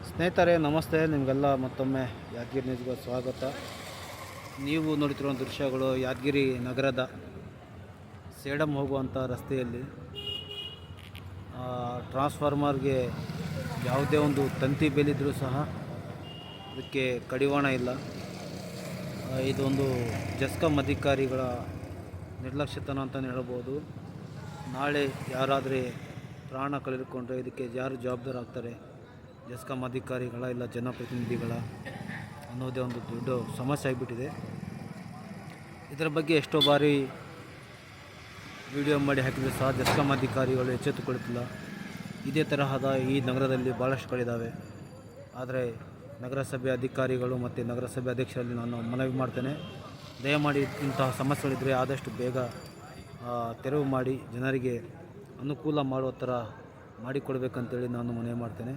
ಸ್ನೇಹಿತರೆ ನಮಸ್ತೆ, ನಿಮಗೆಲ್ಲ ಮತ್ತೊಮ್ಮೆ ಯಾದಗಿರಿ ನ್ಯೂಸ್ಗೆ ಸ್ವಾಗತ. ನೀವು ನೋಡುತ್ತಿರುವ ದೃಶ್ಯಗಳು ಯಾದಗಿರಿ ನಗರದ ಸೇಡಂ ಹೋಗುವಂಥ ರಸ್ತೆಯಲ್ಲಿ ಟ್ರಾನ್ಸ್ಫಾರ್ಮರ್ಗೆ ಯಾವುದೇ ಒಂದು ತಂತಿ ಬೇಲಿದ್ರೂ ಸಹ ಅದಕ್ಕೆ ಕಡಿವಾಣ ಇಲ್ಲ. ಇದೊಂದು ಜೆಸ್ಕಾಂ ಅಧಿಕಾರಿಗಳ ನಿರ್ಲಕ್ಷ್ಯತನ ಅಂತಲೇ ಹೇಳ್ಬೋದು. ನಾಳೆ ಯಾರಾದರೆ ಪ್ರಾಣ ಕಳೆದುಕೊಂಡ್ರೆ ಇದಕ್ಕೆ ಯಾರು ಜವಾಬ್ದಾರಾಗ್ತಾರೆ? ಜೆಸ್ಕಾಂ ಅಧಿಕಾರಿಗಳ ಇಲ್ಲ ಜನಪ್ರತಿನಿಧಿಗಳ ಅನ್ನೋದೇ ಒಂದು ದೊಡ್ಡ ಸಮಸ್ಯೆ ಆಗಿಬಿಟ್ಟಿದೆ. ಇದರ ಬಗ್ಗೆ ಎಷ್ಟೋ ಬಾರಿ ವಿಡಿಯೋ ಮಾಡಿ ಹಾಕಿದರೆ ಸಹ ಜೆಸ್ಕಾಂ ಅಧಿಕಾರಿಗಳು ಎಚ್ಚೆತ್ತುಕೊಳ್ಳುತ್ತಿಲ್ಲ. ಇದೇ ತರಹದ ಈ ನಗರದಲ್ಲಿ ಭಾಳಷ್ಟು ಕಡೆ ಆದರೆ ನಗರಸಭೆ ಅಧಿಕಾರಿಗಳು ಮತ್ತು ನಗರಸಭೆ ಅಧ್ಯಕ್ಷರಲ್ಲಿ ನಾನು ಮನವಿ ಮಾಡ್ತೇನೆ, ದಯಮಾಡಿ ಇಂತಹ ಸಮಸ್ಯೆಗಳಿದ್ದರೆ ಆದಷ್ಟು ಬೇಗ ತೆರವು ಮಾಡಿ ಜನರಿಗೆ ಅನುಕೂಲ ಮಾಡುವ ಥರ ಮಾಡಿಕೊಡ್ಬೇಕಂತೇಳಿ ನಾನು ಮನವಿ ಮಾಡ್ತೇನೆ.